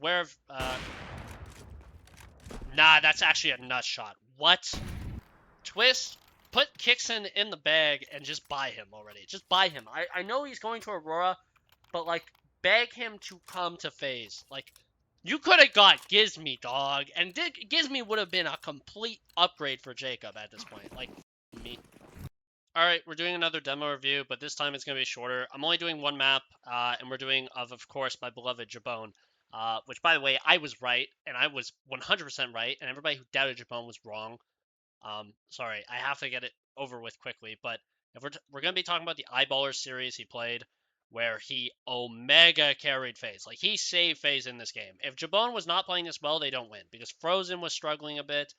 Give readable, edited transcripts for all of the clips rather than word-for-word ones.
Where, nah, that's actually a nut shot. What? Twist, put Kixon in the bag and just buy him already. Just buy him. I know he's going to Aurora, but, like, beg him to come to FaZe. Like, you could have got Gizme, dog. And Gizme would have been a complete upgrade for Jacob at this point. Like, me. Alright, we're doing another demo review, but this time it's going to be shorter. I'm only doing one map, and we're doing, of course, my beloved JBOEN. Which, by the way, I was right, and I was 100% right, and everybody who doubted JBOEN was wrong. Sorry, I have to get it over with quickly, but if we're going to be talking about the Eyeballer series he played, where he omega carried FaZe. Like, he saved FaZe in this game. If JBOEN was not playing this well, they don't win, because Frozen was struggling a bit.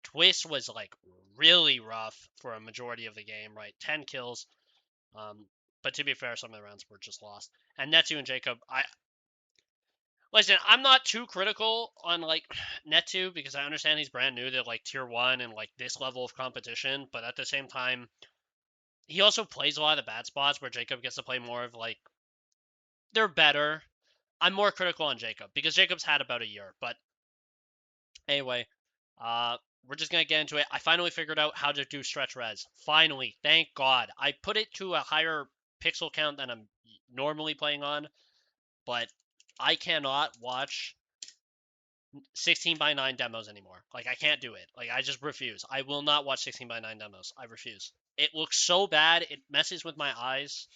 Twist was, like, really rough for a majority of the game, right? 10 kills. But to be fair, some of the rounds were just lost. And Netu and Jacob, listen, I'm not too critical on, like, Netu because I understand he's brand new to, like, tier 1 and, like, this level of competition. But at the same time, he also plays a lot of the bad spots where Jacob gets to play more of, like, they're better. I'm more critical on Jacob because Jacob's had about a year. But anyway, we're just going to get into it. I finally figured out how to do stretch res. Finally, thank God. I put it to a higher pixel count than I'm normally playing on, but I cannot watch 16:9 demos anymore. Like, I can't do it. Like, I just refuse. I will not watch 16:9 demos. I refuse. It looks so bad. It messes with my eyes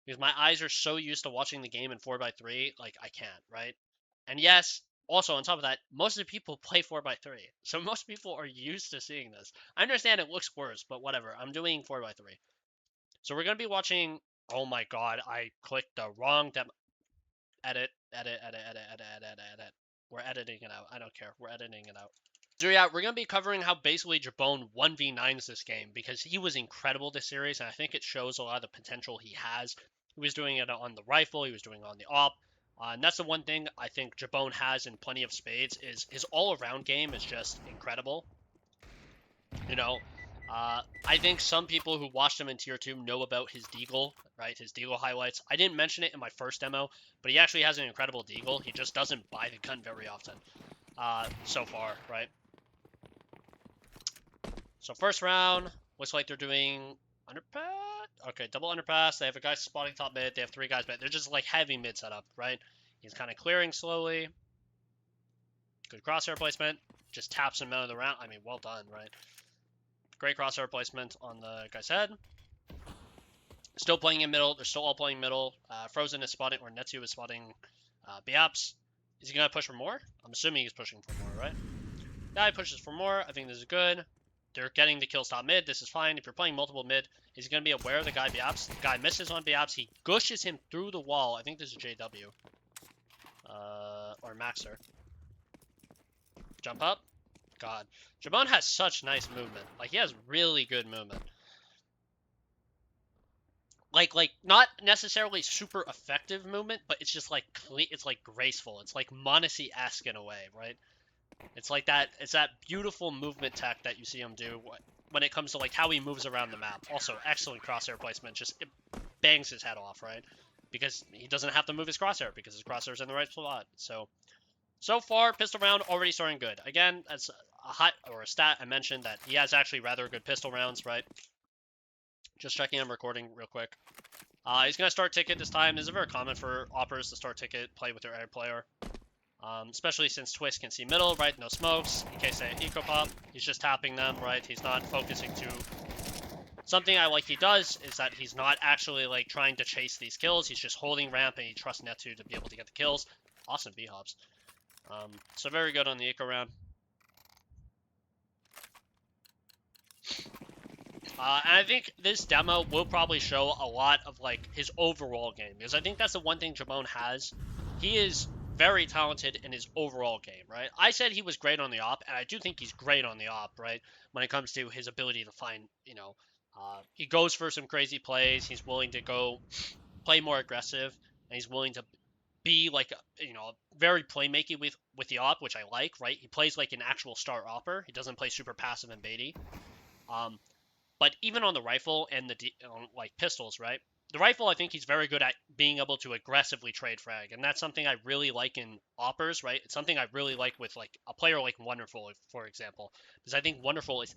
because my eyes are so used to watching the game in 4:3. Like, I can't, right? And yes, also on top of that, most of the people play 4:3. So most people are used to seeing this. I understand it looks worse, but whatever. I'm doing 4:3. So we're going to be watching. Oh my God, I clicked the wrong demo. Edit. We're editing it out. I don't care. We're editing it out. So yeah, we're going to be covering how basically JBOEN 1v9s this game because he was incredible this series, and I think it shows a lot of the potential he has. He was doing it on the rifle, he was doing it on the op, and that's the one thing I think JBOEN has in plenty of spades is his all-around game is just incredible. You know, I think some people who watched him in Tier 2 know about his deagle, right? His deagle highlights. I didn't mention it in my first demo, but he actually has an incredible deagle. He just doesn't buy the gun very often so far, right? So first round, looks like they're doing underpass. Okay, double underpass. They have a guy spotting top mid. They have 3 guys mid. They're just like heavy mid setup, right? He's kind of clearing slowly. Good crosshair placement. Just taps him out of the round. I mean, well done, right? Great crosshair placement on the guy's head. Still playing in middle. They're still all playing middle. Frozen is spotting, or Netsu is spotting Biaps. Is he going to push for more? I'm assuming he's pushing for more, right? Yeah, he pushes for more. I think this is good. They're getting the kills top mid. This is fine. If you're playing multiple mid, he's going to be aware of the guy Biaps. The guy misses on Biaps. He gushes him through the wall. I think this is JW. Or Maxer. Jump up. God. JBOEN has such nice movement. Like, he has really good movement. Like not necessarily super effective movement, but it's just like clean. It's like graceful. It's like Monacy-esque in a way, right? It's like that. It's that beautiful movement tech that you see him do when it comes to like how he moves around the map. Also, excellent crosshair placement. Just it bangs his head off, right? Because he doesn't have to move his crosshair because his crosshair's in the right spot. So far, pistol round already starting good. Again, that's a stat I mentioned that he has actually rather good pistol rounds, right? Just checking I'm recording real quick. He's going to start ticket this time. This is very common for oppers to start ticket, play with their air player. Especially since Twist can see middle, right? No smokes. In case they eco pop, he's just tapping them, right? He's not focusing too. Something I like he does is that he's not actually like trying to chase these kills. He's just holding ramp and he trusts Netu to be able to get the kills. Awesome B-hops. So very good on the eco round. And I think this demo will probably show a lot of like his overall game because I think that's the one thing JBOEN has. He is very talented in his overall game, right? I said he was great on the op, and I do think he's great on the op, right? When it comes to his ability to find, he goes for some crazy plays. He's willing to go play more aggressive, and he's willing to be like, very playmaking with the op, which I like, right? He plays like an actual star opper. He doesn't play super passive and baity. But even on the rifle and the like pistols, right? the rifle, I think he's very good at being able to aggressively trade frag, and that's something I really like in oppers, right? It's something I really like with like a player like Wonderful, for example, because I think Wonderful is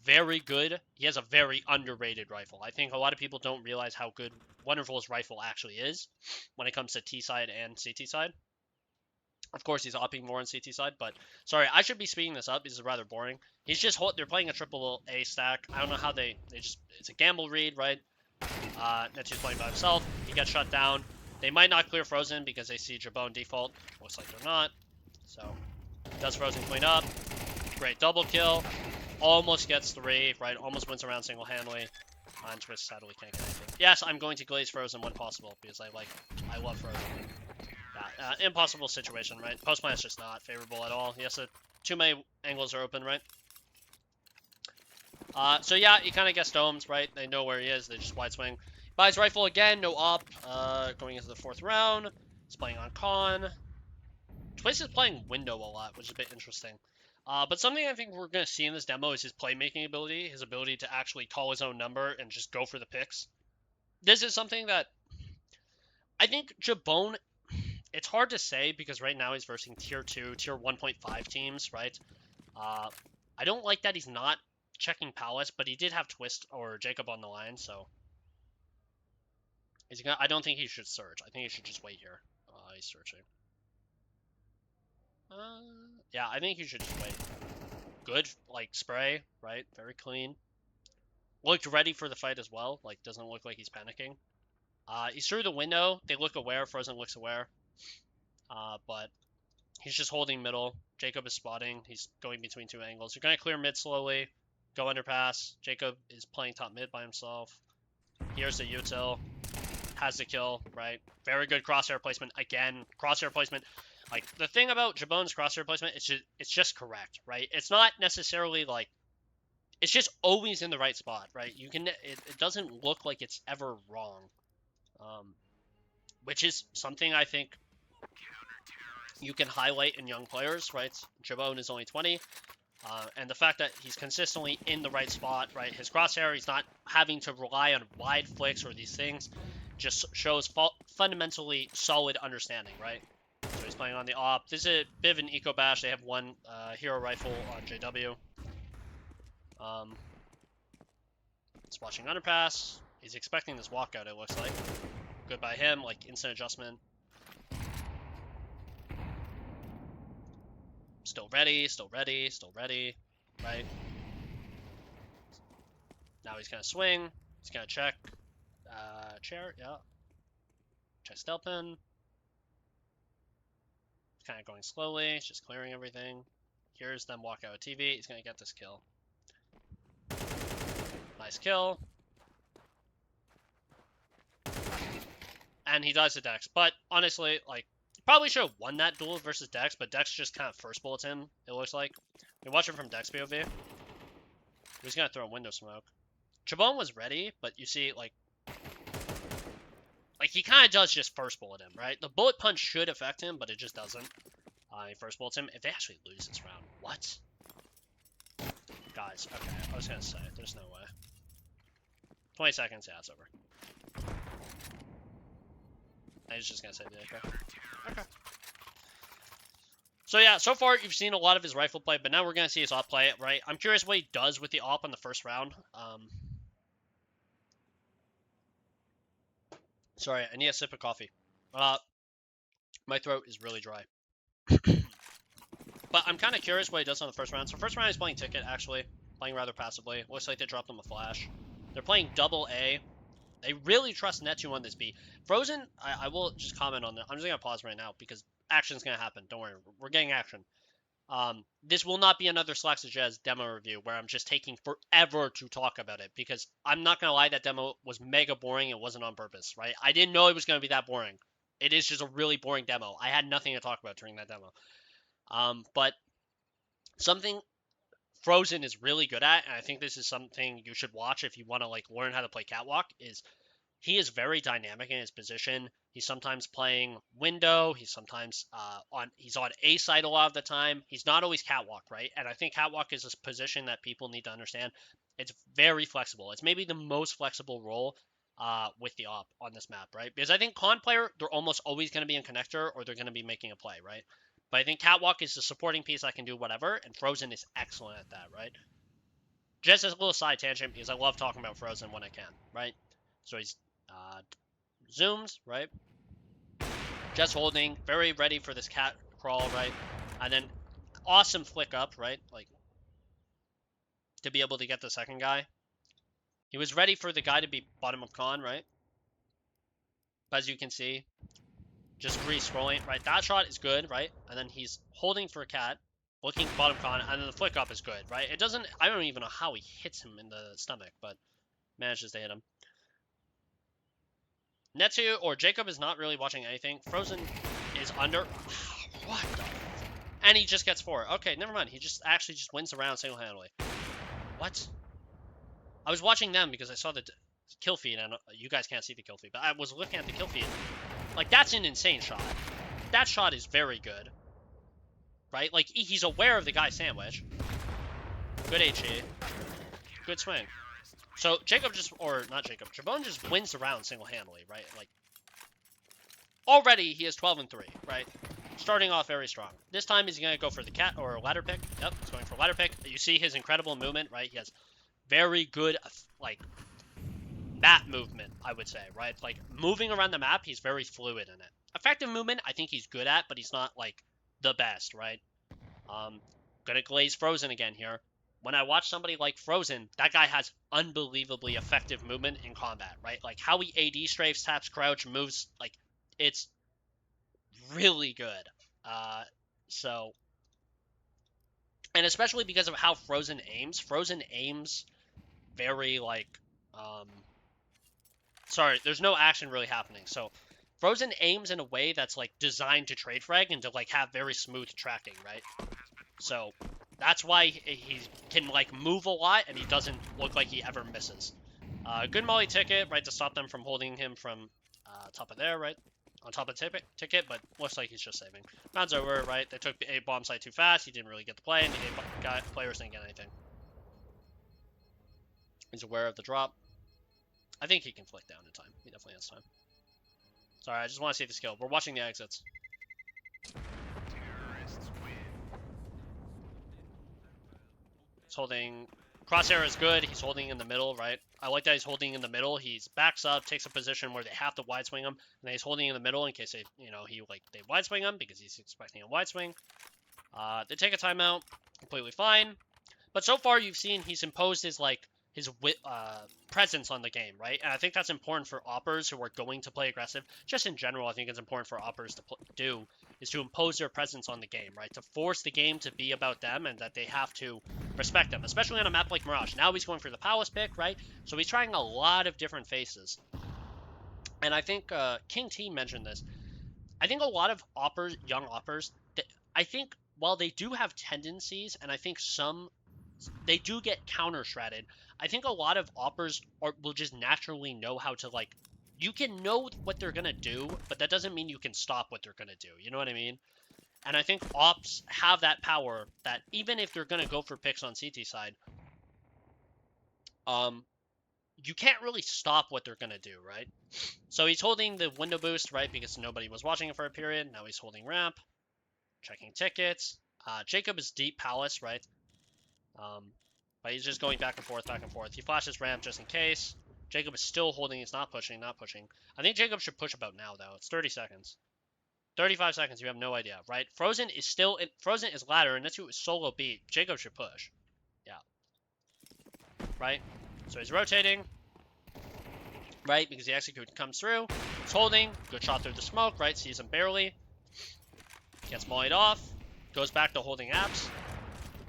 very good. He has a very underrated rifle. I think a lot of people don't realize how good Wonderful's rifle actually is when it comes to T side and CT side. Of course, he's opping more on CT side, but sorry, I should be speeding this up. This is rather boring. He's just they're playing a triple A stack. I don't know how they just it's a gamble read, right? Netsu's playing by himself. He gets shut down. They might not clear Frozen because they see JBOEN default. Looks like they're not. So does Frozen clean up? Great double kill. Almost gets 3, right? Almost wins around single-handedly. And Twist sadly can't get anything. Yes, I'm going to glaze Frozen when possible because I love Frozen. Yeah, impossible situation, right? Post plan is just not favorable at all. Yes, too many angles are open, right? So yeah, he kind of gets domes, right? They know where he is. They just wide swing. Buys rifle again, no op. Going into the 4th round. He's playing on con. Twist is playing window a lot, which is a bit interesting. But something I think we're going to see in this demo is his playmaking ability, his ability to actually call his own number and just go for the picks. This is something that I think JBOEN, it's hard to say because right now he's versing tier 2, tier 1.5 teams, right? I don't like that he's not checking Palace, but he did have Twist or Jacob on the line, so I don't think he should search. I think he should just wait here. He's searching. Yeah, I think he should just wait. Good, like, spray, right? Very clean. Looked ready for the fight as well. Like, doesn't look like he's panicking. He's through the window. They look aware. Frozen looks aware. But he's just holding middle. Jacob is spotting. He's going between 2 angles. You're going to clear mid slowly. Go underpass. Jacob is playing top mid by himself. Here's the util. Has the kill, right? Very good crosshair placement. Again, crosshair placement. Like, the thing about JBOEN's crosshair placement, it's just correct, right? It's not necessarily, like, it's just always in the right spot, right? It doesn't look like it's ever wrong. Which is something I think you can highlight in young players, right? JBOEN is only 20. And the fact that he's consistently in the right spot, right? His crosshair, he's not having to rely on wide flicks or these things, just shows fundamentally solid understanding, right? So he's playing on the op. This is a bit of an eco bash. They have one hero rifle on JW. He's watching underpass. He's expecting this walkout, it looks like. Good by him, like instant adjustment. Still ready, still ready, still ready, right? Now he's gonna swing. He's gonna check. Chair, yeah. Check Stelpin. Kind of going slowly. He's just clearing everything. Here's them walk out of TV. He's gonna get this kill. Nice kill. And he dies to Dex. But honestly, like, probably should have won that duel versus Dex, but Dex just kind of first bullets him, it looks like. We watch it from Dex POV. He's gonna throw a window smoke. JBOEN was ready, but you see, like he kind of does just first bullet him, right? The bullet punch should affect him, but it just doesn't. He first bullets him. If they actually lose this round, what? Guys, okay, I was gonna say, there's no way. 20 seconds, yeah, it's over. I was just gonna say the okay. So yeah, so far you've seen a lot of his rifle play, but now we're gonna see his op play, right? I'm curious what he does with the op on the first round. Sorry, I need a sip of coffee. My throat is really dry. But I'm kind of curious what he does on the first round. So first round he's playing Ticket, actually. Playing rather passively. Looks like they dropped him a flash. They're playing double A. They really trust Netsu on this B. Frozen, I will just comment on that. I'm just going to pause right now because action's going to happen. Don't worry. We're getting action. This will not be another Slacks Jazz demo review where I'm just taking forever to talk about it because I'm not going to lie, that demo was mega boring. It wasn't on purpose, right? I didn't know it was going to be that boring. It is just a really boring demo. I had nothing to talk about during that demo. But something Frozen is really good at, and I think this is something you should watch if you want to like learn how to play Catwalk, is he is very dynamic in his position. He's sometimes playing window. He's sometimes he's on A side a lot of the time. He's not always Catwalk, right? And I think Catwalk is a position that people need to understand. It's very flexible. It's maybe the most flexible role with the op on this map, right? Because I think con player, they're almost always going to be in connector or they're going to be making a play, right? But I think catwalk is the supporting piece that can do whatever, and Frozen is excellent at that, right? Just as a little side tangent, because I love talking about Frozen when I can, right? So he's zooms, right? Just holding, very ready for this cat crawl, right? And then awesome flick up, right? Like, to be able to get the second guy. He was ready for the guy to be bottom of con, right? But as you can see, just re-scrolling, right? That shot is good, right? And then he's holding for a cat, looking bottom con, and then the flick up is good, right? It doesn't, I don't even know how he hits him in the stomach, but manages to hit him. Netsu or Jacob is not really watching anything. Frozen is under. What the? And he just gets 4. Okay, never mind. He just actually just wins the round single-handedly. What? I was watching them because I saw the kill feed, and you guys can't see the kill feed, but I was looking at the kill feed. Like, that's an insane shot. That shot is very good. Right? Like, he's aware of the guy's sandwich. Good HE. Good swing. So, Jacob just, or not Jacob, JBOEN just wins the round single-handedly, right? Like, already he is 12 and 3, right? Starting off very strong. This time he's going to go for the cat or ladder pick. Yep, he's going for ladder pick. You see his incredible movement, right? He has very good, like, map movement, I would say, right? Like, moving around the map, he's very fluid in it. Effective movement, I think he's good at, but he's not, like, the best, right? Gonna glaze Frozen again here. When I watch somebody like Frozen, that guy has unbelievably effective movement in combat, right? Like, how he AD strafes, taps, crouch, moves, like, it's really good. So, and especially because of how Frozen aims very, like, sorry, there's no action really happening. So, Frozen aims in a way that's, like, designed to trade frag and to, like, have very smooth tracking, right? So, that's why he can, like, move a lot, and he doesn't look like he ever misses. Good molly ticket, right, to stop them from holding him from top of there, right? On top of ticket, but looks like he's just saving. Round's over, right? They took a bomb site too fast. He didn't really get the play, and the players didn't get anything. He's aware of the drop. I think he can flick down in time. He definitely has time. Sorry, I just want to see the skill. We're watching the exits. He's holding. Crosshair is good. He's holding in the middle, right? I like that he's holding in the middle. He's backs up, takes a position where they have to wide swing him, and then he's holding in the middle in case they, they wide swing him because he's expecting a wide swing. They take a timeout, completely fine. But so far, you've seen he's imposed his presence on the game, right? And I think that's important for oppers who are going to play aggressive. Just in general, I think it's important for oppers to do is to impose their presence on the game, right? To force the game to be about them and that they have to respect them, especially on a map like Mirage. Now he's going for the palace pick, right? So he's trying a lot of different faces. And I think King T mentioned this. I think a lot of oppers, young oppers, I think while they do have tendencies, and I think they do get counter-stratted, I think a lot of oppers will just naturally know how to, like, you can know what they're going to do, but that doesn't mean you can stop what they're going to do. You know what I mean? And I think ops have that power that even if they're going to go for picks on CT side, you can't really stop what they're going to do, right? So he's holding the window boost, right, because nobody was watching it for a period. Now he's holding ramp, checking tickets. Jacob is deep palace, right? But he's just going back and forth, back and forth. He flashes ramp just in case. Jacob is still holding. He's not pushing, not pushing. I think Jacob should push about now, though. It's 30 seconds. 35 seconds, you have no idea, right? Frozen is still... Frozen is ladder, and that's who is solo beat. Jacob should push. Yeah. Right? So he's rotating. Right? Because the execute comes through. He's holding. Good shot through the smoke, right? Sees him barely. Gets mollied off. Goes back to holding apps.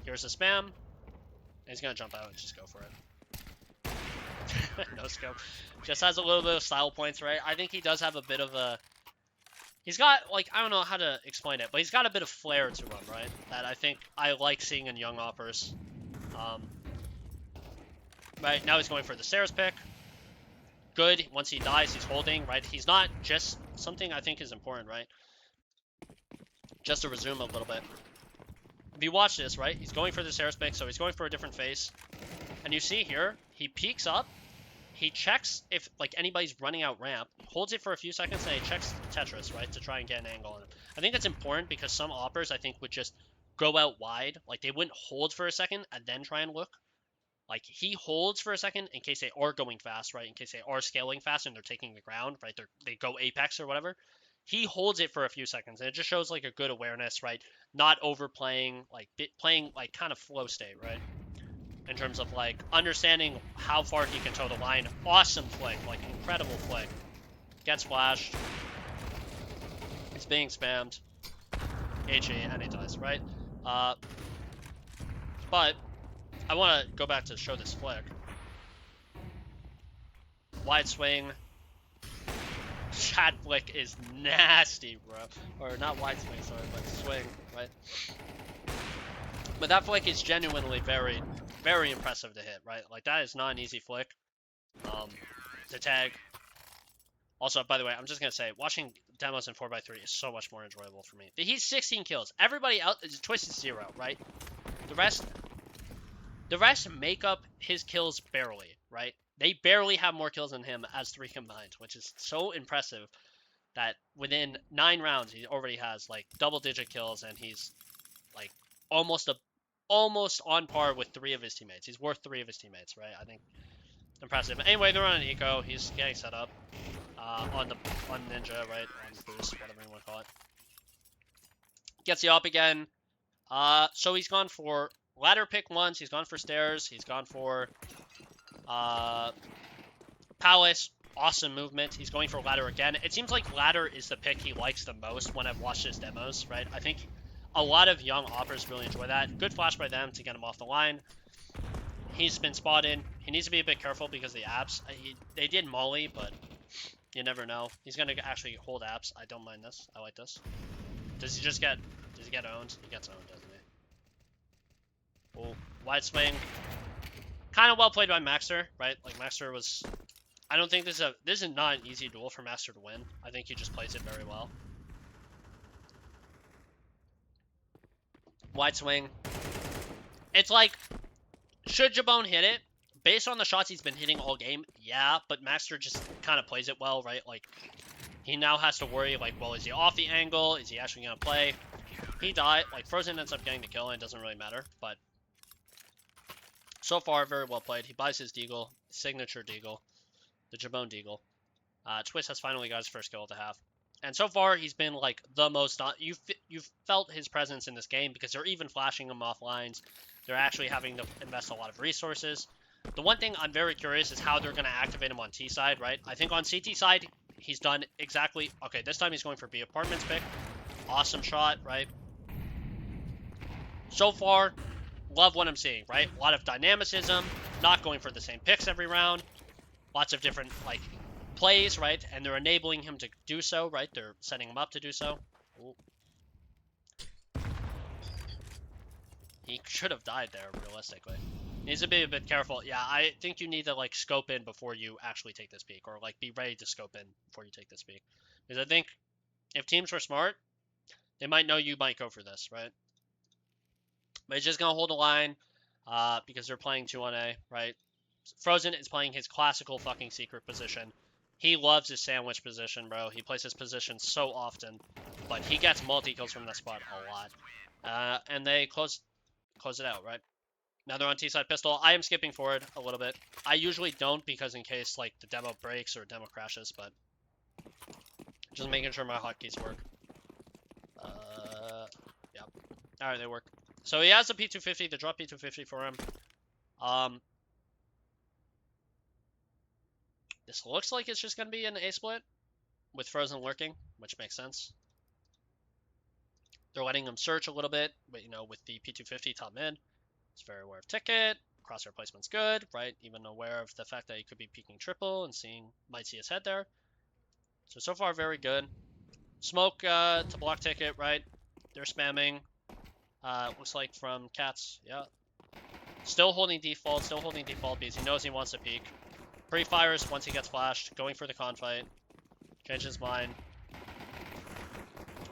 Here's the spam. And he's going to jump out and just go for it. No scope. Just has a little bit of style points, right? I think he does have a bit of a... He's got, like, I don't know how to explain it, but he's got a bit of flair to him, right? That I think I like seeing in young oppers. Right, now he's going for the stairs pick. Good. Once he dies, he's holding, right? He's not just... Something I think is important, right? Just to resume a little bit. If you watch this, right, he's going for the stairs pick, so he's going for a different face. And you see here, he peeks up, he checks if like anybody's running out ramp, holds it for a few seconds, and he checks Tetris, right, to try and get an angle on him. I think that's important because some oppers I think would just go out wide, like they wouldn't hold for a second and then try and look. Like he holds for a second in case they are going fast, right? In case they are scaling fast and they're taking the ground, right? They go apex or whatever. He holds it for a few seconds, and it just shows like a good awareness, right? Not overplaying, like playing like kind of flow state, right? In terms of like understanding how far he can toe the line. Awesome flick, like incredible flick. Gets flashed. He's being spammed. HE and he dies, right? But I want to go back to show this flick. Wide swing. Chat flick is nasty, bro. Or not wide swing, sorry, but swing, right? But that flick is genuinely very, very impressive to hit, right? Like, that is not an easy flick to tag. Also, by the way, I'm just going to say, watching demos in 4x3 is so much more enjoyable for me. He's 16 kills. Everybody else, Twist is 0, right? The rest make up his kills barely, right? They barely have more kills than him as 3 combined, which is so impressive that within 9 rounds, he already has, like, double-digit kills, and he's, like, almost on par with 3 of his teammates. He's worth 3 of his teammates, right? I think impressive. Anyway, they're on an eco. He's getting set up on Ninja, right? On Boost, whatever you want to call it. Gets the up again. So he's gone for ladder pick once. He's gone for stairs. He's gone for Palace. Awesome movement. He's going for ladder again. It seems like ladder is the pick he likes the most when I've watched his demos, right? I think a lot of young oppers really enjoy that. Good flash by them to get him off the line. He's been spotted. He needs to be a bit careful because of the apps. They did molly, but you never know. He's going to actually hold apps. I don't mind this. I like this. Does he get owned? He gets owned, doesn't he? Oh, wide swing. Kind of well played by Maxter, right? Like, Maxter was... I don't think this is not an easy duel for Maxter to win. I think he just plays it very well. Wide swing. It's like, should JBOEN hit it? Based on the shots he's been hitting all game, yeah, but Maxter just kind of plays it well, right? Like, he now has to worry, like, well, is he off the angle? Is he actually going to play? He died. Like, Frozen ends up getting the kill, and it doesn't really matter, but so far, very well played. He buys his deagle, signature deagle, the JBOEN deagle. Twist has finally got his first kill of the half. And so far, he's been, like, the most... You've felt his presence in this game because they're even flashing him off lines. They're actually having to invest a lot of resources. The one thing I'm very curious is how they're going to activate him on T side, right? I think on CT side, he's done exactly... Okay, this time he's going for B apartments pick. Awesome shot, right? So far, love what I'm seeing, right? A lot of dynamicism, not going for the same picks every round. Lots of different, like, plays, right? And they're enabling him to do so, right? They're setting him up to do so. Ooh. He should have died there, realistically. Needs to be a bit careful. Yeah, I think you need to, like, scope in before you actually take this peek. Or, like, be ready to scope in before you take this peek. Because I think if teams were smart, they might know you might go for this, right? But he's just going to hold the line because they're playing 2 on A, right? Frozen is playing his classical fucking secret position. He loves his sandwich position, bro. He plays his position so often. But he gets multi-kills from that spot a lot. And they close it out, right? Now they're on T-side pistol. I am skipping forward a little bit. I usually don't because in case, like, the demo breaks or demo crashes, but just making sure my hotkeys work. Yeah. Alright, they work. So he has a P250, the drop P250 for him. This looks like it's just going to be an A-split with Frozen lurking, which makes sense. They're letting him search a little bit, but, you know, with the P250 top mid. He's very aware of ticket. Crosshair placement's good, right? Even aware of the fact that he could be peeking triple and might see his head there. So far, very good. Smoke to block ticket, right? They're spamming. Looks like from Cats, yeah. Still holding default because he knows he wants to peek. Pre-fires once he gets flashed, going for the con fight. Changes his mind.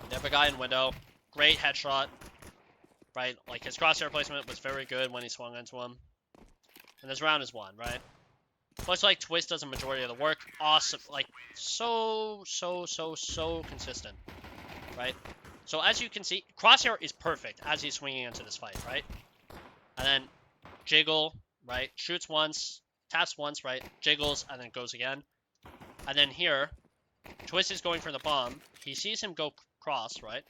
They have a guy in window. Great headshot. Right? Like, his crosshair placement was very good when he swung into him. And this round is won, right? Looks like Twist does a majority of the work. Awesome. Like, so consistent, right? So as you can see, Crosshair is perfect as he's swinging into this fight, right? And then Jiggle, right? Shoots once, taps once, right? Jiggles, and then goes again. And then here, Twist is going for the bomb. He sees him go cross, right?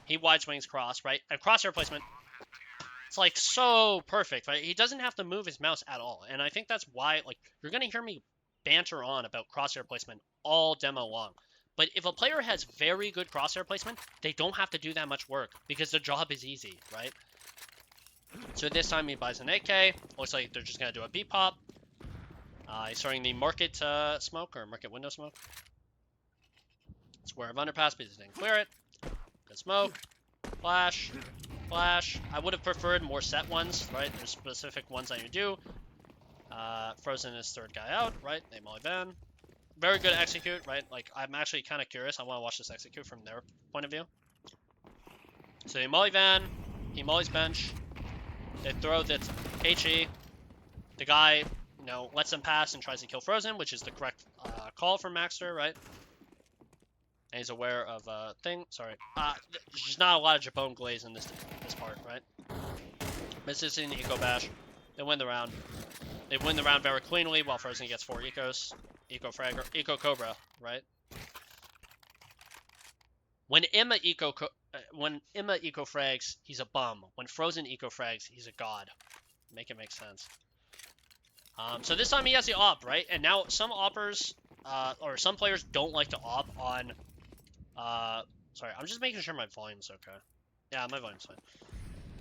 He wide swings cross, right? And Crosshair placement, it's like so perfect, right? He doesn't have to move his mouse at all. And I think that's why, like, you're going to hear me banter on about Crosshair placement all demo long. But if a player has very good crosshair placement, they don't have to do that much work because the job is easy, right? So this time he buys an 8K. Looks like they're just going to do a beat pop. He's starting the market smoke or market window smoke. Square of underpass because he didn't clear it. Good smoke. Flash. Flash. I would have preferred more set ones, right? There's specific ones that you do. Frozen is third guy out, right? They molly van. Very good execute, right? Like, I'm actually kind of curious. I want to watch this execute from their point of view. So they molly van. He mollies bench. They throw the HE. The guy, you know, lets him pass and tries to kill Frozen, which is the correct call from Maxter, right? And he's aware of thing. Sorry. There's just not a lot of JBOEN glaze in this part, right? Misses in Eco Bash. They win the round. They win the round very cleanly while Frozen gets 4 ecos. Eco Frag, Eco Cobra, right? When Emma Eco frags, he's a bum. When Frozen Eco frags, he's a god. Make it make sense. So this time he has the op, right? And now some oppers, or some players don't like to op on, sorry, I'm just making sure my volume's okay. Yeah, my volume's fine.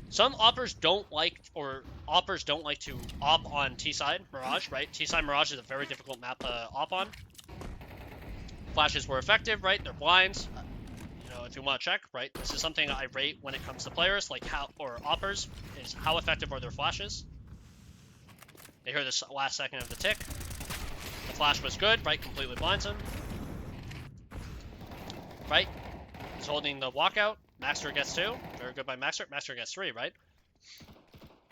Some oppers don't like, or oppers don't like to op on T-side Mirage, right? T-side Mirage is a very difficult map to op on. Flashes were effective, right? They're blinds. You know, if you want to check, right? This is something I rate when it comes to players, like how, or oppers, is how effective are their flashes. They hear the last second of the tick. The flash was good, right? Completely blinds him. Right? He's holding the walkout. Maxter gets 2. Very good by Maxter. Maxter gets 3, right?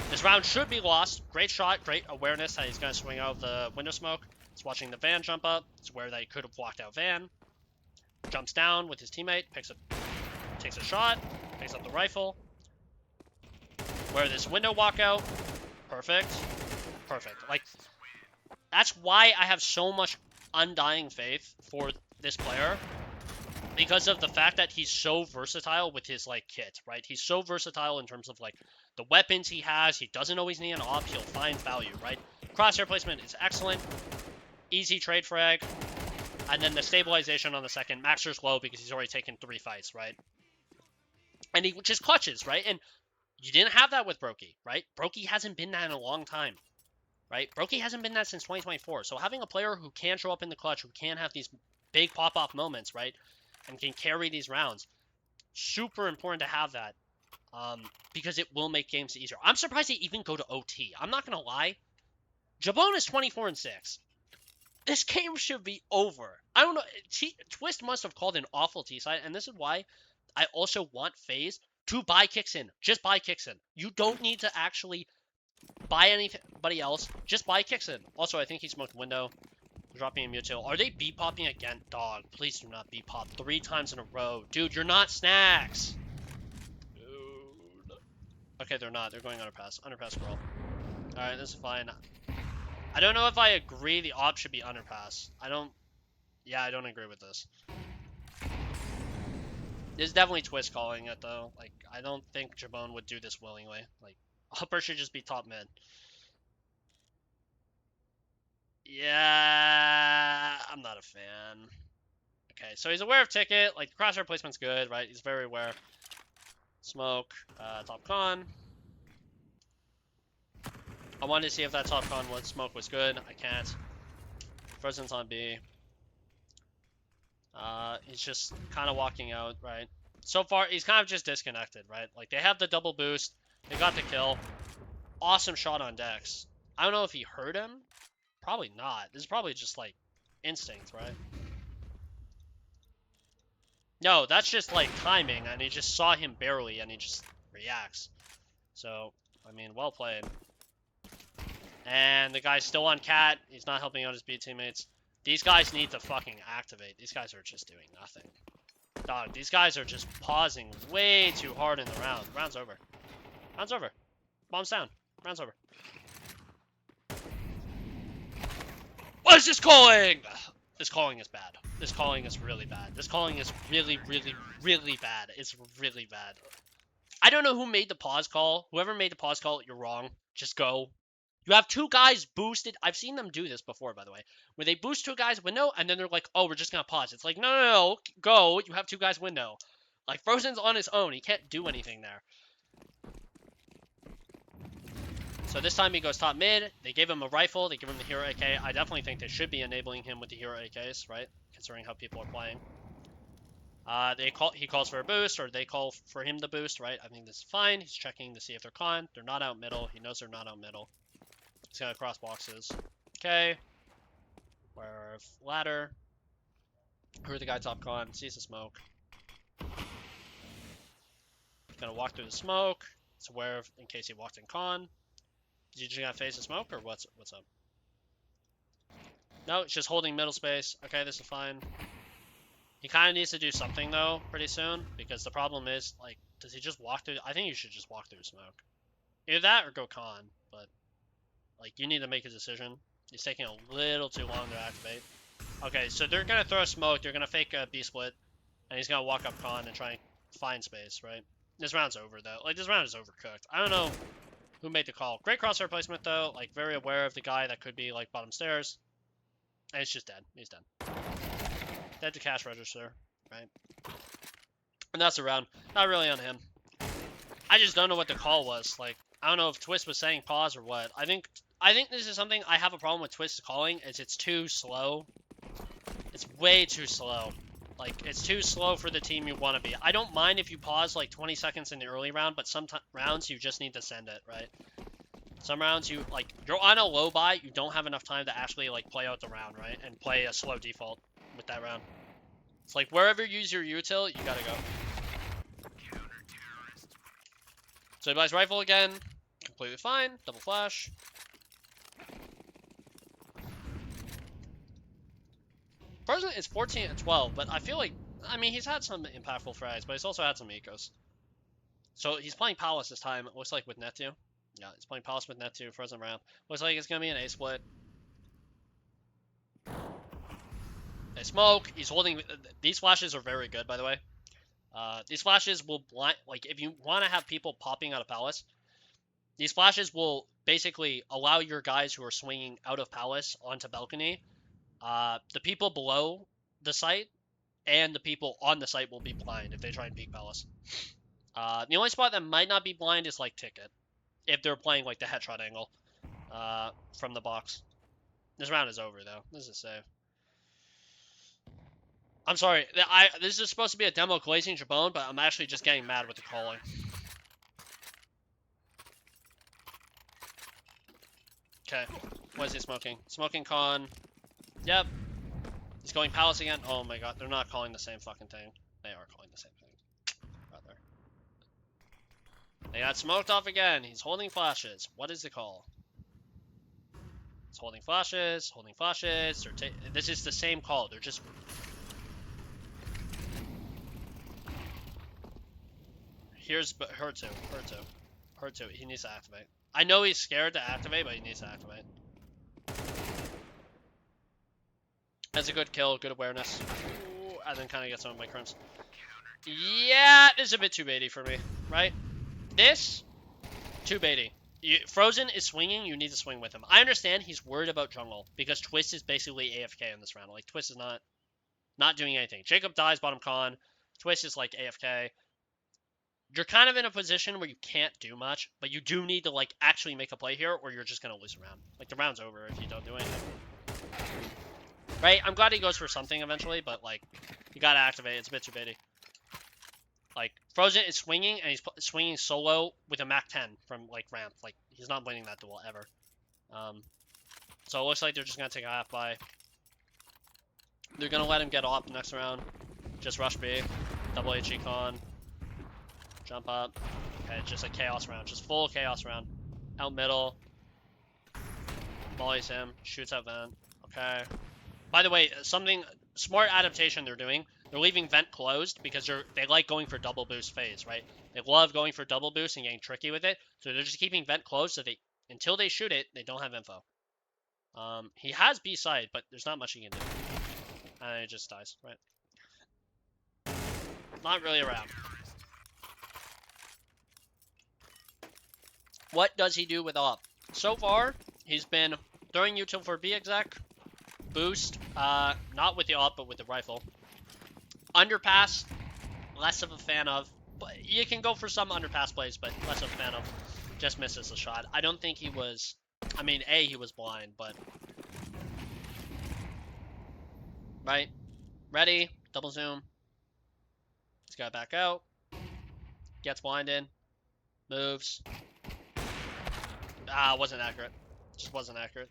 This round should be lost. Great shot, great awareness that he's going to swing out of the window smoke. He's watching the van jump up. He's aware that he could have walked out van. Jumps down with his teammate, takes a shot, picks up the rifle. Where this window walkout. Perfect. Perfect. Like, that's why I have so much undying faith for this player. Because of the fact that he's so versatile with his, like, kit, right? He's so versatile in terms of, like, the weapons he has. He doesn't always need an op. He'll find value, right? Crosshair placement is excellent. Easy trade frag. And then the stabilization on the second. Maxter's low because he's already taken 3 fights, right? And he just clutches, right? And you didn't have that with Brokey, right? Brokey hasn't been that in a long time, right? Brokey hasn't been that since 2024. So having a player who can show up in the clutch, who can have these big pop-off moments, right? And can carry these rounds. Super important to have that. Because it will make games easier. I'm surprised they even go to OT. I'm not going to lie. JBOEN is 24-6. This game should be over. I don't know. Twist must have called an awful T-side. And this is why I also want FaZe to buy Kixin. Just buy Kixin. You don't need to actually buy anybody else. Just buy Kixin. Also, I think he smoked window. Dropping a mutil. Are they beat-popping again? Dog, please do not beat-pop 3 times in a row. Dude, you're not snacks. Dude. Okay, they're not. They're going underpass. Underpass scroll. Alright, this is fine. I don't know if I agree the op should be underpass. Yeah, I don't agree with this. This is definitely Twist calling it, though. Like, I don't think JBOEN would do this willingly. Like, upper should just be top mid. Yeah, I'm not a fan. Okay, so he's aware of ticket. Like, the crosshair placement's good, right? He's very aware. Smoke, top con. I wanted to see if that top con smoke was good. I can't. Frozen's on B. He's just kind of walking out, right? So far, he's kind of just disconnected, right? Like, they have the double boost. They got the kill. Awesome shot on Dex. I don't know if he heard him. Probably not. This is probably just, like, instinct, right? No, that's just, like, timing, and he just saw him barely, and he just reacts. So, I mean, well played. And the guy's still on cat. He's not helping out his B teammates. These guys need to fucking activate. These guys are just doing nothing. Dog, these guys are just pausing way too hard in the round. Round's over. Round's over. Bomb's down. Round's over. What is this calling? This calling is bad. This calling is really bad. This calling is really, really, really bad. It's really bad. I don't know who made the pause call. Whoever made the pause call, you're wrong. Just go. You have two guys boosted. I've seen them do this before, by the way. Where they boost two guys window, and then they're like, oh, we're just going to pause. It's like, no, go. You have two guys window. Like, Frozen's on his own. He can't do anything there. So this time he goes top mid. They gave him a rifle. They give him the hero AK. I definitely think they should be enabling him with the hero AKs, right? Considering how people are playing. He calls for a boost, or they call for him to boost, right? I think this is fine. He's checking to see if they're con. They're not out middle. He knows they're not out middle. He's gonna cross boxes. Okay. Where ladder. Heard the guy top con. Sees the smoke. Gonna walk through the smoke. It's aware of in case he walked in con. Is he just gonna face the smoke, or what's up? No, it's just holding middle space. Okay, this is fine. He kind of needs to do something, though, pretty soon. Because the problem is, like, does he just walk through? I think you should just walk through smoke. Either that or go con. But, like, you need to make a decision. He's taking a little too long to activate. Okay, so they're going to throw a smoke. They're going to fake a B-split. And he's going to walk up con and try and find space, right? This round's over, though. Like, this round is overcooked. I don't know who made the call. Great crosshair placement, though. Like, very aware of the guy that could be, like, bottom stairs. And it's just dead. He's dead. Dead to cash register, right? And that's the round. Not really on him. I just don't know what the call was. Like, I don't know if Twist was saying pause or what. I think this is something I have a problem with Twist calling, is it's too slow. It's way too slow. Like, it's too slow for the team you want to be. I don't mind if you pause like 20 seconds in the early round, but some rounds you just need to send it, right? Some rounds you, like, you're on a low buy, you don't have enough time to actually, like, play out the round, right? And play a slow default with that round. It's like, wherever you use your util, you gotta go. So he buys rifle again. Completely fine. Double flash. Frozen is 14 and 12, but I feel like, I mean, he's had some impactful frags, but he's also had some ecos. So he's playing Palace this time, it looks like, with Net 2. Yeah, he's playing Palace with Net 2, Frozen round. Looks like it's gonna be an A split. They smoke. He's holding. These flashes are very good, by the way. These flashes will blind. Like, if you want to have people popping out of Palace, these flashes will basically allow your guys who are swinging out of Palace onto balcony. The people below the site and the people on the site will be blind if they try and peek Palace. The only spot that might not be blind is like Ticket, if they're playing like the headshot angle from the box. This round is over though. This is safe. I'm sorry. This is supposed to be a demo glazing JBOEN, but I'm actually just getting mad with the calling. Okay. What is he smoking? Smoking con. Yep. He's going Palace again. Oh my god. They're not calling the same fucking thing. They are calling the same thing. Rather. They got smoked off again. He's holding flashes. What is the call? He's holding flashes. Holding flashes. This is the same call. They're just... Here's her two. He needs to activate. I know he's scared to activate, but he needs to activate. That's a good kill, good awareness. Ooh, and then kind of gets on my crimps. Yeah, this is a bit too baity for me, right? This, too baity. Frozen is swinging, you need to swing with him. I understand he's worried about jungle, because Twist is basically AFK in this round. Like, Twist is not doing anything. Jacob dies bottom con. Twist is, like, AFK. You're kind of in a position where you can't do much, but you do need to, like, actually make a play here, or you're just going to lose a round. Like, the round's over if you don't do anything. Right? I'm glad he goes for something eventually, but, like, you got to activate. It's a bit too baity. Like, Frozen is swinging, and he's swinging solo with a Mac 10 from, like, ramp. Like, he's not winning that duel ever. So it looks like they're just going to take a half buy. They're going to let him get off the next round. Just rush B. Double HE con. Jump up. Okay, just a chaos round. Just full chaos round. Out middle. Mollies him. Shoots out vent. Okay. By the way, something smart adaptation they're doing. They're leaving vent closed because they like going for double boost phase, right? They love going for double boost and getting tricky with it. So they're just keeping vent closed so they until they shoot it, they don't have info. He has B side, but there's not much he can do. And it just dies, right? Not really around. What does he do with op? So far, he's been throwing util for B exec, boost, not with the op, but with the rifle. Underpass, less of a fan of. But you can go for some underpass plays, but less of a fan of. Just misses the shot. I don't think he was. I mean, A, he was blind, but. Right? Ready? Double zoom. He's got to back out. Gets blinded. Moves. Wasn't accurate. Just wasn't accurate.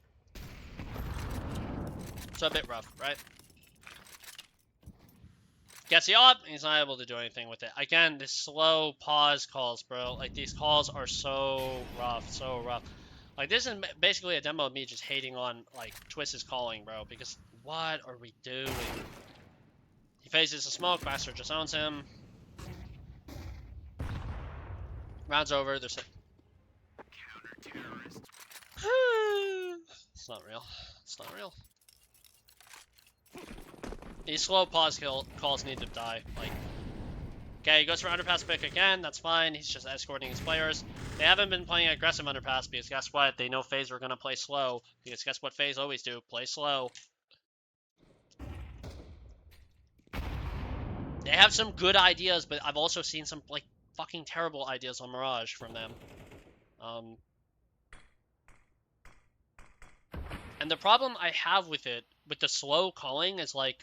So a bit rough, right? Gets the op, he's not able to do anything with it. Again, this slow pause calls, bro. Like, these calls are so rough, so rough. Like, this is basically a demo of me just hating on, like, Twist's calling, bro. Because what are we doing? He faces a smoke, Master just owns him. Round's over, there's It's not real. It's not real. These slow pause calls need to die. Like, okay, he goes for underpass pick again. That's fine. He's just escorting his players. They haven't been playing aggressive underpass because guess what? They know FaZe are gonna play slow because guess what FaZe always do? Play slow. They have some good ideas, but I've also seen some like fucking terrible ideas on Mirage from them. And the problem I have with it, with the slow calling, is like,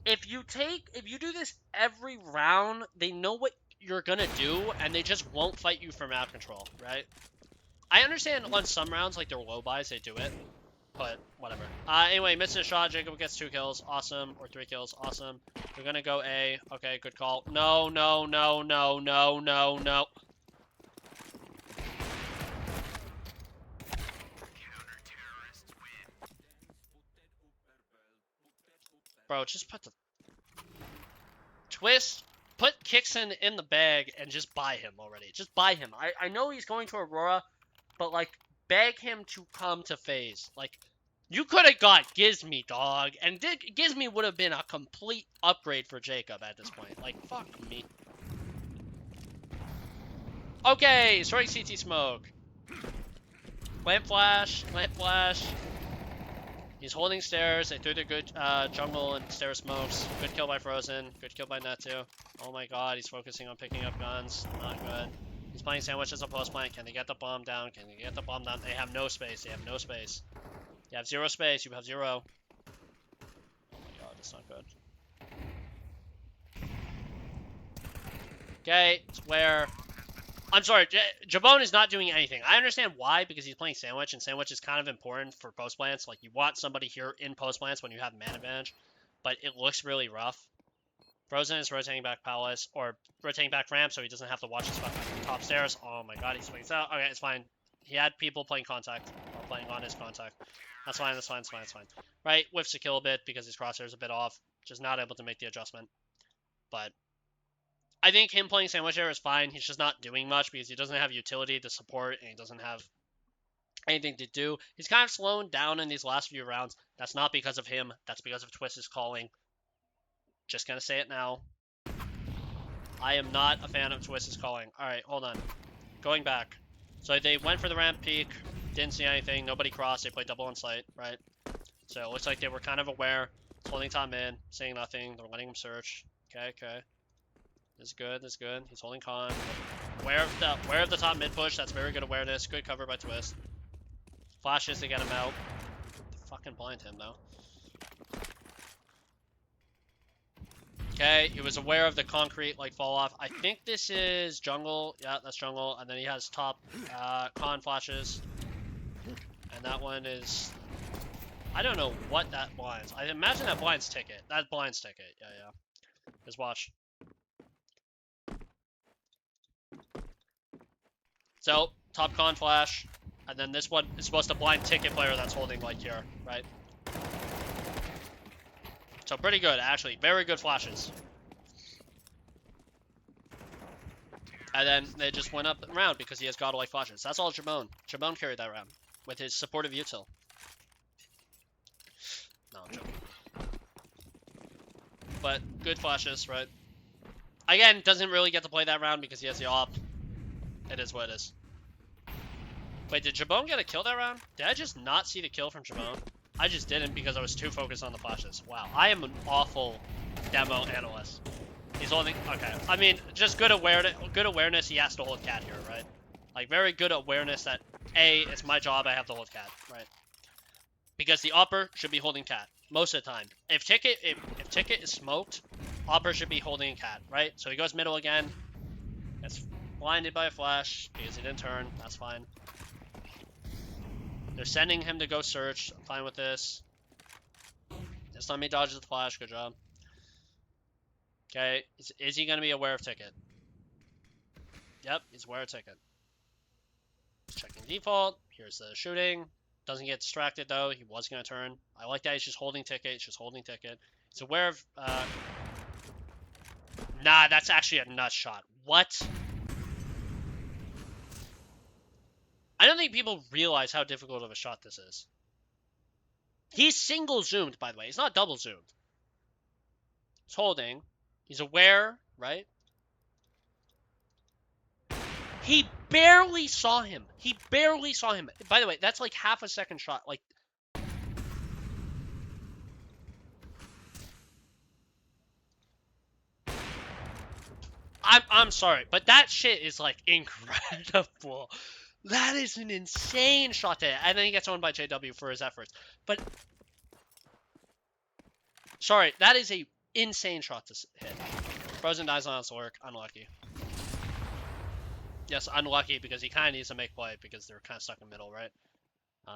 if you do this every round, they know what you're gonna do, and they just won't fight you for map control, right? I understand on some rounds, like their low buys, they do it, but whatever. Anyway, misses a shot. Jacob gets 2 kills, awesome, or 3 kills, awesome. They're gonna go A. Okay, good call. No, no, no, no, no, no, no. Bro, just put the Twist, put Kixon in the bag and just buy him already. Just buy him. I know he's going to Aurora, but, like, beg him to come to FaZe. Like, you could have got Gizme, dog. And Gizme would have been a complete upgrade for Jacob at this point. Like, fuck me. Okay, strike CT smoke. Lamp flash, lamp flash. He's holding stairs. They threw the good jungle and stair smokes. Good kill by Frozen. Good kill by Netu. Oh my god, he's focusing on picking up guns. Not good. He's playing sandwich as a post plant. Can they get the bomb down? Can they get the bomb down? They have no space. They have no space. You have 0 space. You have 0. Oh my god, that's not good. Okay, square. I'm sorry, JBOEN is not doing anything. I understand why, because he's playing Sandwich, and Sandwich is kind of important for post plants. Like, you want somebody here in post plants when you have man advantage, but it looks really rough. Frozen is rotating back Palace, or rotating back ramp, so he doesn't have to watch his top stairs. Oh my god, he swings out. Okay, it's fine. He had people playing contact, or playing on his contact. That's fine, that's fine, that's fine, that's fine. Right, whiffs to kill a bit because his crosshair's a bit off. Just not able to make the adjustment. But I think him playing Sandwich Air is fine. He's just not doing much because he doesn't have utility to support and he doesn't have anything to do. He's kind of slowing down in these last few rounds. That's not because of him. That's because of Twist's calling. Just gonna say it now. I am not a fan of Twist's calling. Alright, hold on. Going back. So they went for the ramp peak. Didn't see anything. Nobody crossed. They played double on site, right? So it looks like they were kind of aware. Holding top mid. Saying nothing. They're letting him search. Okay, okay. This is good, this is good. He's holding con. Aware of the top mid push, that's very good awareness. Good cover by Twist. Flashes to get him out. Fucking blind him though. Okay, he was aware of the concrete like fall off. I think this is jungle. Yeah, that's jungle. And then he has top con flashes. And that one is, I don't know what that blinds. I imagine that blinds ticket. That blinds ticket. Yeah, yeah. Just watch. So, top con flash, and then this one is supposed to blind ticket player that's holding like here, right? So pretty good, actually. Very good flashes. And then they just went up and round because he has godlike flashes. That's all JBOEN. JBOEN carried that round with his supportive util. No, I'm joking. But good flashes, right? Again, doesn't really get to play that round because he has the op. It is what it is. Wait, did JBOEN get a kill that round? Did I just not see the kill from JBOEN? I just didn't because I was too focused on the flashes. Wow, I am an awful demo analyst. He's holding. Okay, I mean, just good awareness. Good awareness. He has to hold cat here, right? Like very good awareness that it's my job. I have to hold cat, right? Because the upper should be holding cat most of the time. If ticket is smoked, upper should be holding cat, right? So he goes middle again. Gets blinded by a flash because he didn't turn. That's fine. They're sending him to go search. I'm fine with this. This time he dodges the flash. Good job. Okay, is he going to be aware of ticket? Yep, he's aware of ticket. He's checking default. Here's the shooting. Doesn't get distracted though. He was going to turn. I like that he's just holding ticket. He's just holding ticket. He's aware of... Nah, that's actually a nut shot. What? I don't think people realize how difficult of a shot this is. He's single zoomed, by the way. He's not double zoomed. He's holding. He's aware, right? He barely saw him. He barely saw him. By the way, that's like half a second shot. Like, I'm sorry, but that shit is like incredible. That is an insane shot to hit. And then he gets owned by JW for his efforts. But sorry, that is a insane shot to hit. Frozen dies on his work. Unlucky. Yes, unlucky because he kind of needs to make play because they're kind of stuck in the middle, right?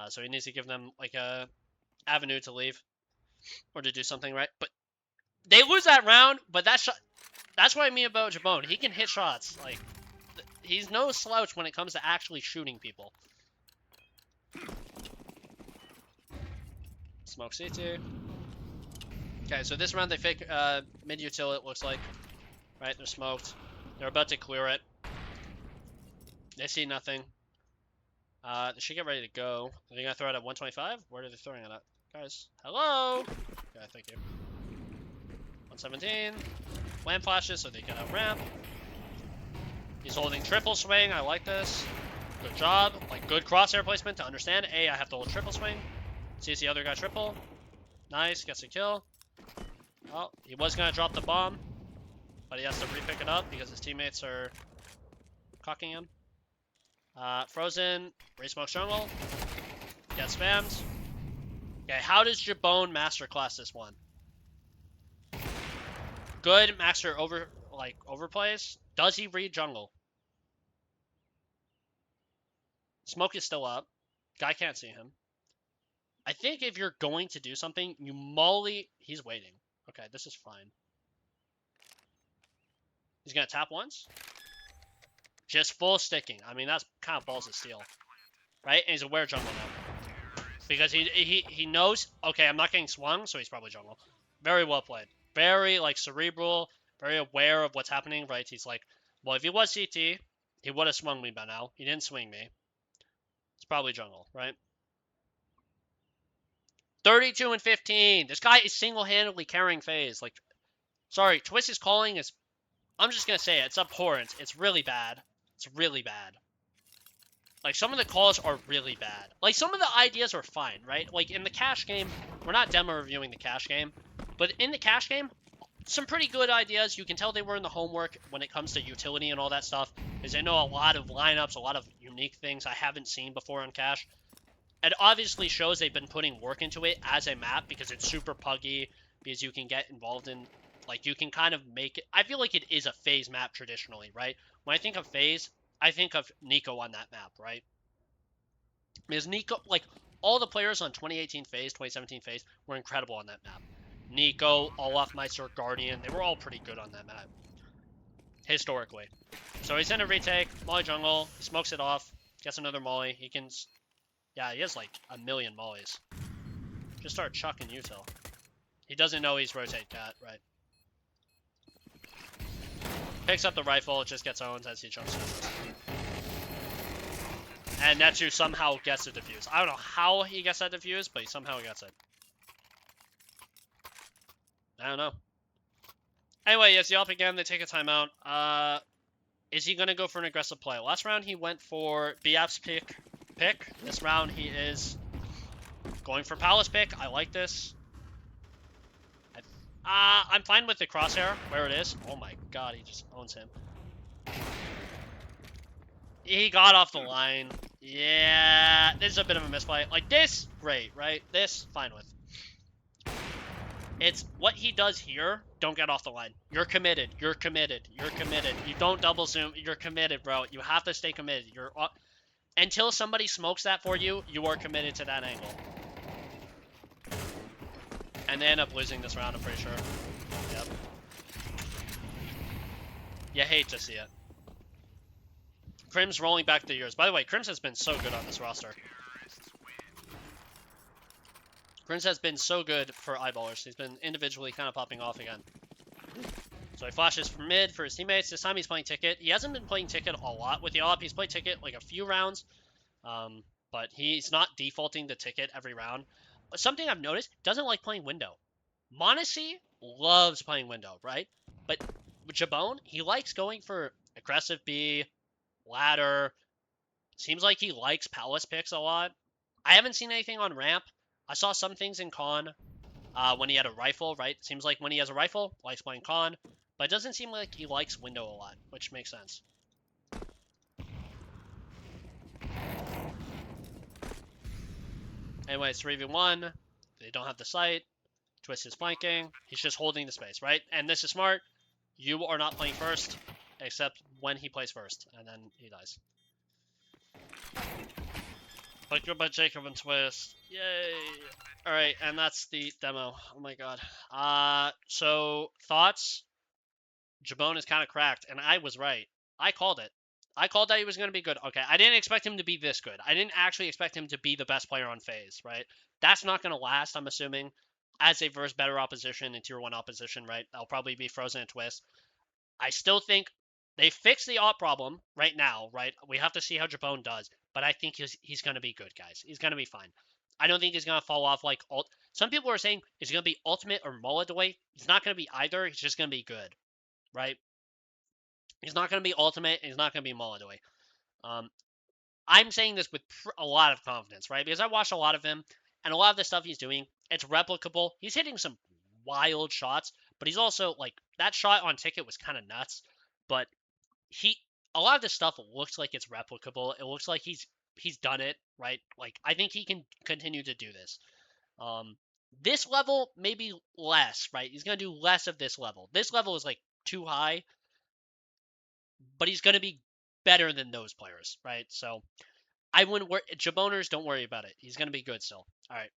So he needs to give them like a avenue to leave or to do something, right? But they lose that round. But that shot, that's what I mean about JBOEN. He can hit shots. Like he's no slouch when it comes to actually shooting people. Smoke CT. Okay, so this round they fake mid util. It looks like, right? They're smoked. They're about to clear it. They see nothing. They should get ready to go. Are they gonna throw it at 125? Where are they throwing it at? Guys, hello? Okay, thank you. 117. Lamp flashes so they get out ramp. He's holding triple swing. I like this. Good job. Like, good crosshair placement to understand. I have to hold triple swing. Sees the other guy triple. Nice. Gets a kill. Oh, he was gonna drop the bomb. But he has to re-pick it up because his teammates are cocking him. Frozen, re-smoke jungle, get spammed. Okay, how does JBOEN masterclass this one? Good master overplays. Does he read jungle? Smoke is still up. Guy can't see him. I think if you're going to do something, you molly. He's waiting. Okay, this is fine. He's gonna tap once. Just full sticking. I mean, that's kind of balls of steel. Right? And he's aware jungle now. Because he knows, okay, I'm not getting swung, so he's probably jungle. Very well played. Very, like, cerebral. Very aware of what's happening, right? He's like, well, if he was CT, he would have swung me by now. He didn't swing me. It's probably jungle, right? 32 and 15. This guy is single-handedly carrying FaZe. Like, sorry, Twist is calling is... I'm just going to say it. It's abhorrent. It's really bad. It's really bad. Like, some of the calls are really bad. Like, some of the ideas are fine, right? Like, in the cash game, we're not demo reviewing the cash game, but in the cash game, some pretty good ideas. You can tell they were in the homework when it comes to utility and all that stuff, because they know a lot of lineups, a lot of unique things I haven't seen before on cash. It obviously shows they've been putting work into it as a map, because it's super puggy, because you can get involved in... Like, you can kind of make it... I feel like it is a FaZe map traditionally, right? When I think of FaZe, I think of Nico on that map, right? Because Nico... Like, all the players on 2018 FaZe, 2017 FaZe were incredible on that map. Nico, Olaf Meister, Guardian, they were all pretty good on that map. historically. So he's in a retake, molly jungle, he smokes it off, gets another molly. He can, yeah, he has like a million mollies. Just start chucking util. He doesn't know he's rotate cat, right? Picks up the rifle, just gets owned as he jumps in. And Netsu somehow gets a defuse. I don't know how he gets that defuse, but he somehow gets it. I don't know. Anyway, yes, the up again. They take a timeout. Is he going to go for an aggressive play? Last round, he went for BF's pick. This round, he is going for Palace pick. I like this. I'm fine with the crosshair, where it is. Oh my god, he just owns him. He got off the line. Yeah, this is a bit of a misplay. Like this, great, right? This, fine with. It's what he does here. Don't get off the line. You're committed. You're committed. You're committed. You don't double zoom. You're committed, bro. You have to stay committed. You're until somebody smokes that for you. You are committed to that angle. And they end up losing this round. I'm pretty sure. Yep. You hate to see it. Crim's rolling back the years. By the way, Crims has been so good on this roster. Crims has been so good for eyeballers. He's been individually kind of popping off again. So he flashes from mid for his teammates. This time he's playing Ticket. He hasn't been playing Ticket a lot with the AWP. He's played Ticket like a few rounds. But he's not defaulting to Ticket every round. But something I've noticed, doesn't like playing window. Monacy loves playing window, right? But with JBOEN, he likes going for aggressive B, ladder. Seems like he likes Palace picks a lot. I haven't seen anything on ramp. I saw some things in con when he had a rifle, right? Seems like when he has a rifle, likes playing con. But it doesn't seem like he likes window a lot, which makes sense. Anyway, it's 3v1. They don't have the sight. Twist is flanking. He's just holding the space, right? And this is smart. You are not playing first, except when he plays first, and then he dies. But goodbye, Jacob and Twist. Yay! Alright, and that's the demo. Oh my god. So, thoughts? JBOEN is kind of cracked, and I was right. I called it. I called that he was going to be good. Okay, I didn't expect him to be this good. I didn't actually expect him to be the best player on FaZe, right? That's not going to last, I'm assuming. As they verse better opposition and tier 1 opposition, right? That'll probably be Frozen and Twist. I still think they fixed the AWP problem right now, right? We have to see how JBOEN does, but I think he's going to be good, guys. He's going to be fine. I don't think he's going to fall off like ult. Some people are saying he's going to be ultimate or Molotov. He's not going to be either. He's just going to be good, right? He's not going to be ultimate. He's not going to be Molotov. I'm saying this with a lot of confidence, right? Because I watched a lot of him, and a lot of the stuff he's doing, it's replicable. He's hitting some wild shots, but he's also, like, that shot on Ticket was kind of nuts, but a lot of this stuff looks like it's replicable. It looks like he's done it, right? Like, I think he can continue to do this. This level, maybe less, right? He's going to do less of this level. This level is, like, too high, but he's going to be better than those players, right? So I wouldn't worry. JBOENERs, don't worry about it. He's going to be good still. All right.